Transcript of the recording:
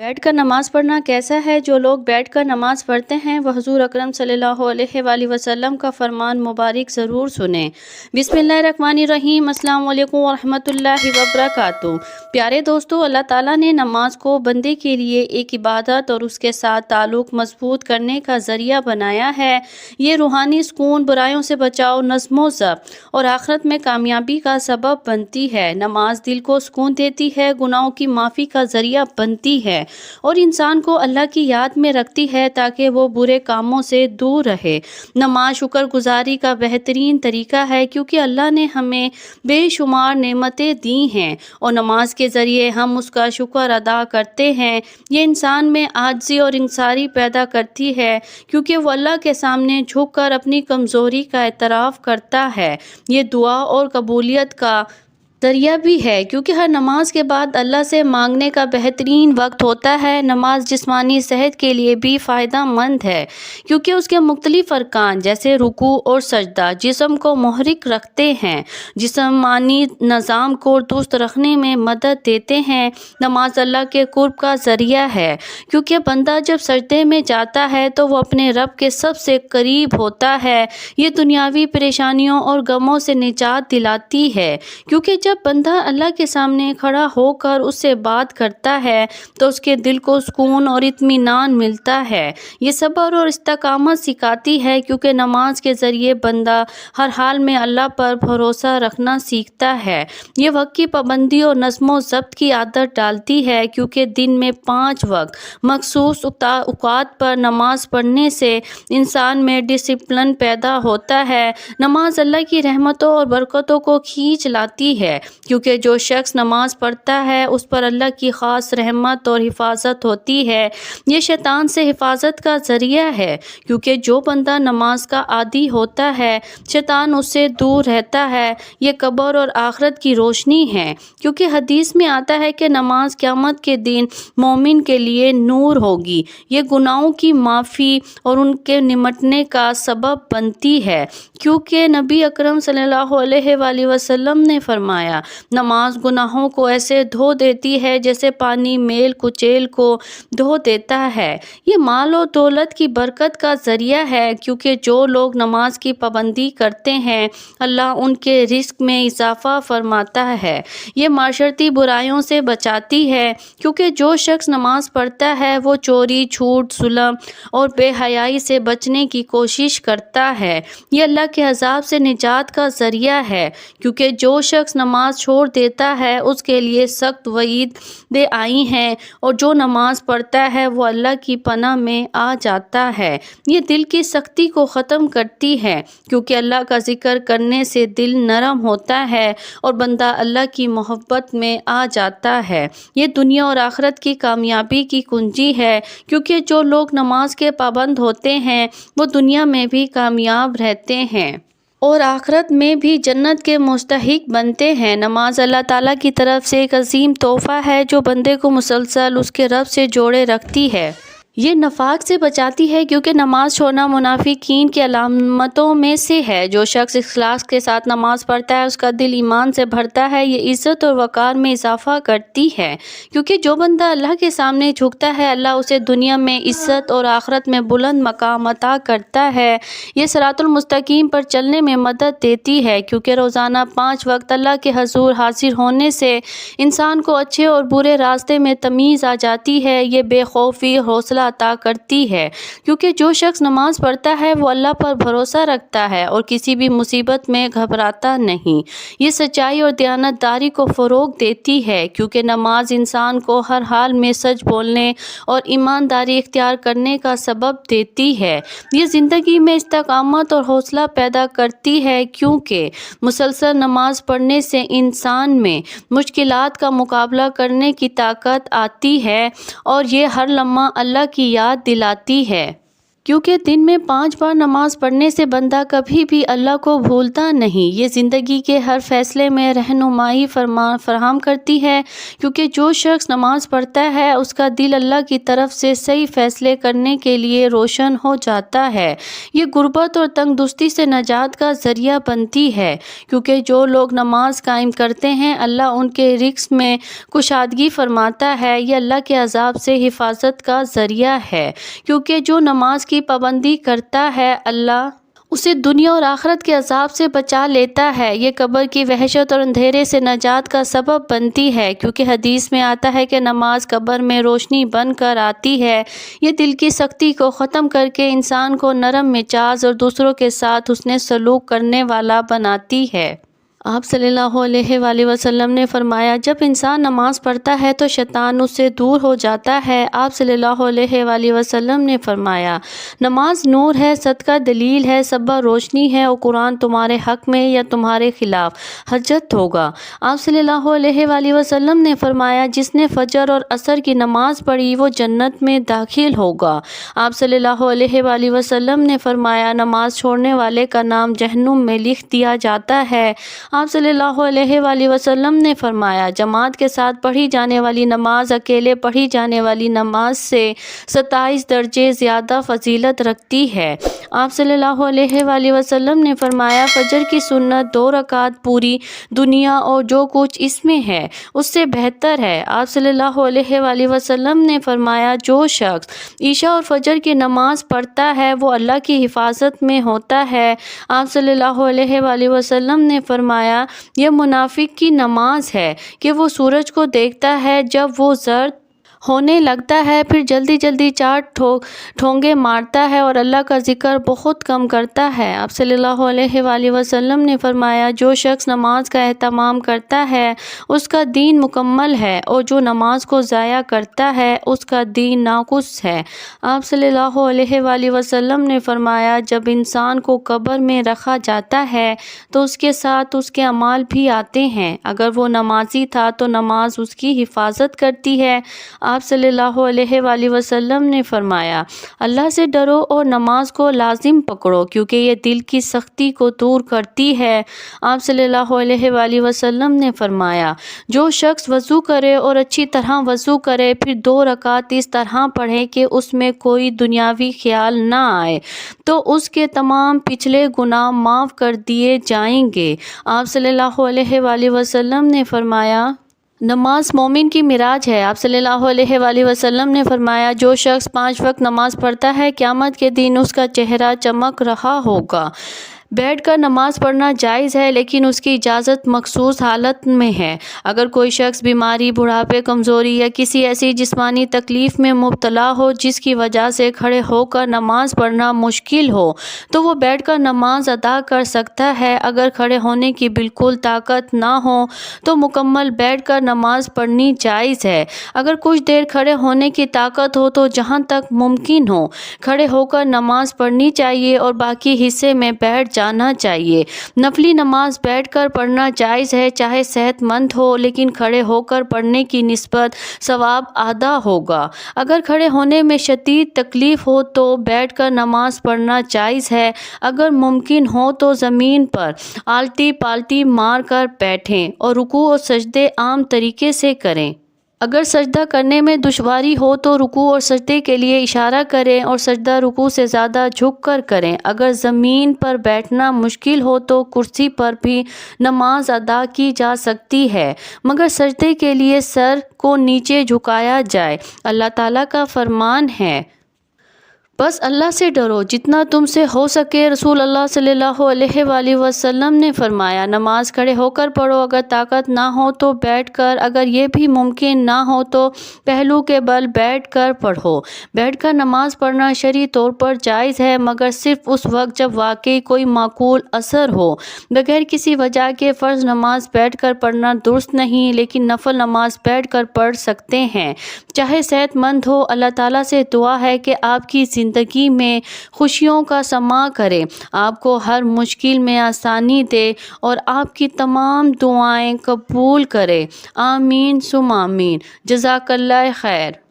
بیٹھ کر نماز پڑھنا کیسا ہے؟ جو لوگ بیٹھ کر نماز پڑھتے ہیں وہ حضور اکرم صلی اللہ علیہ وآلہ وسلم کا فرمان مبارک ضرور سنیں۔ بسم اللہ الرحمن الرحیم۔ السلام علیکم ورحمۃ اللہ وبرکاتہ۔ پیارے دوستو، اللہ تعالیٰ نے نماز کو بندے کے لیے ایک عبادت اور اس کے ساتھ تعلق مضبوط کرنے کا ذریعہ بنایا ہے۔ یہ روحانی سکون، برائیوں سے بچاؤ، نظم و ضبط اور آخرت میں کامیابی کا سبب بنتی ہے۔ نماز دل کو سکون دیتی ہے، گناہوں کی معافی کا ذریعہ بنتی ہے اور انسان کو اللہ کی یاد میں رکھتی ہے تاکہ وہ برے کاموں سے دور رہے۔ نماز شکر گزاری کا بہترین طریقہ ہے کیونکہ اللہ نے ہمیں بے شمار نعمتیں دی ہیں اور نماز کے ذریعے ہم اس کا شکر ادا کرتے ہیں۔ یہ انسان میں عاجزی اور انکساری پیدا کرتی ہے کیونکہ وہ اللہ کے سامنے جھک کر اپنی کمزوری کا اعتراف کرتا ہے۔ یہ دعا اور قبولیت کا ذریعہ بھی ہے کیونکہ ہر نماز کے بعد اللہ سے مانگنے کا بہترین وقت ہوتا ہے۔ نماز جسمانی صحت کے لیے بھی فائدہ مند ہے کیونکہ اس کے مختلف ارکان جیسے رکوع اور سجدہ جسم کو محرک رکھتے ہیں، جسمانی نظام کو درست رکھنے میں مدد دیتے ہیں۔ نماز اللہ کے قرب کا ذریعہ ہے کیونکہ بندہ جب سجدے میں جاتا ہے تو وہ اپنے رب کے سب سے قریب ہوتا ہے۔ یہ دنیاوی پریشانیوں اور غموں سے نجات دلاتی ہے کیونکہ جب بندہ اللہ کے سامنے کھڑا ہو کر اس سے بات کرتا ہے تو اس کے دل کو سکون اور اطمینان ملتا ہے۔ یہ صبر اور استقامت سکھاتی ہے کیونکہ نماز کے ذریعے بندہ ہر حال میں اللہ پر بھروسہ رکھنا سیکھتا ہے۔ یہ وقت کی پابندی اور نظم و ضبط کی عادت ڈالتی ہے کیونکہ دن میں 5 وقت مخصوص اوقات پر نماز پڑھنے سے انسان میں ڈسپلن پیدا ہوتا ہے۔ نماز اللہ کی رحمتوں اور برکتوں کو کھینچ لاتی ہے کیونکہ جو شخص نماز پڑھتا ہے اس پر اللہ کی خاص رحمت اور حفاظت ہوتی ہے۔ یہ شیطان سے حفاظت کا ذریعہ ہے کیونکہ جو بندہ نماز کا عادی ہوتا ہے شیطان اس سے دور رہتا ہے۔ یہ قبر اور آخرت کی روشنی ہے کیونکہ حدیث میں آتا ہے کہ نماز قیامت کے دن مومن کے لیے نور ہوگی۔ یہ گناہوں کی معافی اور ان کے نمٹنے کا سبب بنتی ہے کیونکہ نبی اکرم صلی اللہ علیہ وآلہ وسلم نے فرمایا، نماز گناہوں کو ایسے دھو دیتی ہے جیسے پانی میل کچیل کو دھو دیتا ہے۔ یہ مال و دولت کی برکت کا ذریعہ ہے کیونکہ جو لوگ نماز کی پابندی کرتے ہیں اللہ ان کے رزق میں اضافہ فرماتا ہے۔ یہ معاشرتی برائیوں سے بچاتی ہے کیونکہ جو شخص نماز پڑھتا ہے وہ چوری، جھوٹ، ظلم اور بے حیائی سے بچنے کی کوشش کرتا ہے۔ یہ اللہ کے عذاب سے نجات کا ذریعہ ہے کیونکہ جو شخص نماز چھوڑ دیتا ہے اس کے لیے سخت وعیدیں آئی ہیں اور جو نماز پڑھتا ہے وہ اللہ کی پناہ میں آ جاتا ہے۔ یہ دل کی سختی کو ختم کرتی ہے کیونکہ اللہ کا ذکر کرنے سے دل نرم ہوتا ہے اور بندہ اللہ کی محبت میں آ جاتا ہے۔ یہ دنیا اور آخرت کی کامیابی کی کنجی ہے کیونکہ جو لوگ نماز کے پابند ہوتے ہیں وہ دنیا میں بھی کامیاب رہتے ہیں اور آخرت میں بھی جنت کے مستحق بنتے ہیں۔ نماز اللہ تعالیٰ کی طرف سے ایک عظیم تحفہ ہے جو بندے کو مسلسل اس کے رب سے جوڑے رکھتی ہے۔ یہ نفاق سے بچاتی ہے کیونکہ نماز چھوڑنا منافقین کی علامتوں میں سے ہے۔ جو شخص اخلاص کے ساتھ نماز پڑھتا ہے اس کا دل ایمان سے بھرتا ہے۔ یہ عزت اور وقار میں اضافہ کرتی ہے کیونکہ جو بندہ اللہ کے سامنے جھکتا ہے اللہ اسے دنیا میں عزت اور آخرت میں بلند مقام عطا کرتا ہے۔ یہ صراط المستقیم پر چلنے میں مدد دیتی ہے کیونکہ روزانہ 5 وقت اللہ کے حضور حاضر ہونے سے انسان کو اچھے اور برے راستے میں تمیز آ جاتی ہے۔ یہ بے خوفی، حوصلہ عطا کرتی ہے کیونکہ جو شخص نماز پڑھتا ہے وہ اللہ پر بھروسہ رکھتا ہے اور کسی بھی مصیبت میں گھبراتا نہیں۔ یہ سچائی اور دیانتداری کو فروغ دیتی ہے کیونکہ نماز انسان کو ہر حال میں سچ بولنے اور ایمانداری اختیار کرنے کا سبب دیتی ہے۔ یہ زندگی میں استقامت اور حوصلہ پیدا کرتی ہے کیونکہ مسلسل نماز پڑھنے سے انسان میں مشکلات کا مقابلہ کرنے کی طاقت آتی ہے اور یہ ہر لمحہ اللہ کی یاد دلاتی ہے۔ کیونکہ دن میں 5 بار نماز پڑھنے سے بندہ کبھی بھی اللہ کو بھولتا نہیں۔ یہ زندگی کے ہر فیصلے میں رہنمائی فراہم کرتی ہے، کیونکہ جو شخص نماز پڑھتا ہے اس کا دل اللہ کی طرف سے صحیح فیصلے کرنے کے لیے روشن ہو جاتا ہے۔ یہ غربت اور تنگ دستی سے نجات کا ذریعہ بنتی ہے، کیونکہ جو لوگ نماز قائم کرتے ہیں اللہ ان کے رزق میں کشادگی فرماتا ہے۔ یہ اللہ کے عذاب سے حفاظت کا ذریعہ ہے، کیونکہ جو نماز کی پابندی کرتا ہے اللہ اسے دنیا اور آخرت کے عذاب سے بچا لیتا ہے۔ یہ قبر کی وحشت اور اندھیرے سے نجات کا سبب بنتی ہے، کیونکہ حدیث میں آتا ہے کہ نماز قبر میں روشنی بن کر آتی ہے۔ یہ دل کی سختی کو ختم کر کے انسان کو نرم مزاج اور دوسروں کے ساتھ حسن سلوک کرنے والا بناتی ہے۔ آپ صلی اللہ علیہ وآلہ وسلم نے فرمایا، جب انسان نماز پڑھتا ہے تو شیطان اس سے دور ہو جاتا ہے۔ آپ صلی اللہ علیہ وآلہ وسلم نے فرمایا، نماز نور ہے، صدقہ دلیل ہے، صبح روشنی ہے، اور قرآن تمہارے حق میں یا تمہارے خلاف حجت ہوگا۔ آپ صلی اللہ علیہ وآلہ وسلم نے فرمایا، جس نے فجر اور عصر کی نماز پڑھی وہ جنت میں داخل ہوگا۔ آپ صلی اللہ علیہ وآلہ وسلم نے فرمایا، نماز چھوڑنے والے کا نام جہنم میں لکھ دیا جاتا ہے۔ آپ صلی اللہ علیہ وآلہ وسلم نے فرمایا، جماعت کے ساتھ پڑھی جانے والی نماز اکیلے پڑھی جانے والی نماز سے 27 درجے زیادہ فضیلت رکھتی ہے۔ آپ صلی اللہ علیہ وآلہ وسلم نے فرمایا، فجر کی سنت 2 رکعت پوری دنیا اور جو کچھ اس میں ہے اس سے بہتر ہے۔ آپ صلی اللہ علیہ وآلہ وسلم نے فرمایا، جو شخص عشاء اور فجر کی نماز پڑھتا ہے وہ اللہ کی حفاظت میں ہوتا ہے۔ آپ صلی اللہ علیہ وآلہ وسلم نے فرمایا، یہ منافق کی نماز ہے کہ وہ سورج کو دیکھتا ہے جب وہ زرد ہونے لگتا ہے، پھر جلدی جلدی 4 ٹھونگے مارتا ہے اور اللہ کا ذکر بہت کم کرتا ہے۔ آپ صلی اللہ علیہ وآلہ وسلم نے فرمایا، جو شخص نماز کا اہتمام کرتا ہے اس کا دین مکمل ہے، اور جو نماز کو ضائع کرتا ہے اس کا دین ناقص ہے۔ آپ صلی اللہ علیہ وآلہ وسلم نے فرمایا، جب انسان کو قبر میں رکھا جاتا ہے تو اس کے ساتھ اس کے اعمال بھی آتے ہیں۔ اگر وہ نمازی تھا تو نماز اس کی حفاظت کرتی ہے۔ آپ صلی اللہ علیہ وآلہ وسلم نے فرمایا، اللہ سے ڈرو اور نماز کو لازم پکڑو، کیونکہ یہ دل کی سختی کو دور کرتی ہے۔ آپ صلی اللہ علیہ وآلہ وسلم نے فرمایا، جو شخص وضو کرے اور اچھی طرح وضو کرے پھر 2 رکعت اس طرح پڑھے کہ اس میں کوئی دنیاوی خیال نہ آئے تو اس کے تمام پچھلے گناہ معاف کر دیے جائیں گے۔ آپ صلی اللہ علیہ وآلہ وسلم نے فرمایا، نماز مومن کی معراج ہے۔ آپ صلی اللہ علیہ وآلہ وسلم نے فرمایا، جو شخص 5 وقت نماز پڑھتا ہے قیامت کے دن اس کا چہرہ چمک رہا ہوگا۔ بیٹھ کر نماز پڑھنا جائز ہے، لیکن اس کی اجازت مخصوص حالت میں ہے۔ اگر کوئی شخص بیماری، بڑھاپے، کمزوری یا کسی ایسی جسمانی تکلیف میں مبتلا ہو جس کی وجہ سے کھڑے ہو کر نماز پڑھنا مشکل ہو تو وہ بیٹھ کر نماز ادا کر سکتا ہے۔ اگر کھڑے ہونے کی بالکل طاقت نہ ہو تو مکمل بیٹھ کر نماز پڑھنی جائز ہے۔ اگر کچھ دیر کھڑے ہونے کی طاقت ہو تو جہاں تک ممکن ہو کھڑے ہو کر نماز پڑھنی چاہیے اور باقی حصے میں بیٹھ جانا چاہیے۔ نفلی نماز بیٹھ کر پڑھنا جائز ہے، چاہے صحت مند ہو، لیکن کھڑے ہو کر پڑھنے کی نسبت ثواب آدھا ہوگا۔ اگر کھڑے ہونے میں شدید تکلیف ہو تو بیٹھ کر نماز پڑھنا جائز ہے۔ اگر ممکن ہو تو زمین پر آلٹی پالٹی مار کر بیٹھیں اور رکوع اور سجدے عام طریقے سے کریں۔ اگر سجدہ کرنے میں دشواری ہو تو رکوع اور سجدے کے لیے اشارہ کریں اور سجدہ رکوع سے زیادہ جھک کر کریں۔ اگر زمین پر بیٹھنا مشکل ہو تو کرسی پر بھی نماز ادا کی جا سکتی ہے، مگر سجدے کے لیے سر کو نیچے جھکایا جائے۔ اللہ تعالیٰ کا فرمان ہے، بس اللہ سے ڈرو جتنا تم سے ہو سکے۔ رسول اللہ صلی اللہ علیہ وآلہ وسلم نے فرمایا، نماز کھڑے ہو کر پڑھو، اگر طاقت نہ ہو تو بیٹھ کر، اگر یہ بھی ممکن نہ ہو تو پہلو کے بل بیٹھ کر پڑھو۔ بیٹھ کر نماز پڑھنا شرعی طور پر جائز ہے، مگر صرف اس وقت جب واقعی کوئی معقول اثر ہو۔ بغیر کسی وجہ کے فرض نماز بیٹھ کر پڑھنا درست نہیں، لیکن نفل نماز بیٹھ کر پڑھ سکتے ہیں، چاہے صحت مند ہو۔ اللہ تعالیٰ سے دعا ہے کہ آپ کی زندگی میں خوشیوں کا سماں کرے، آپ کو ہر مشکل میں آسانی دے اور آپ کی تمام دعائیں قبول کرے۔ آمین ثم آمین۔ جزاک اللہ خیر۔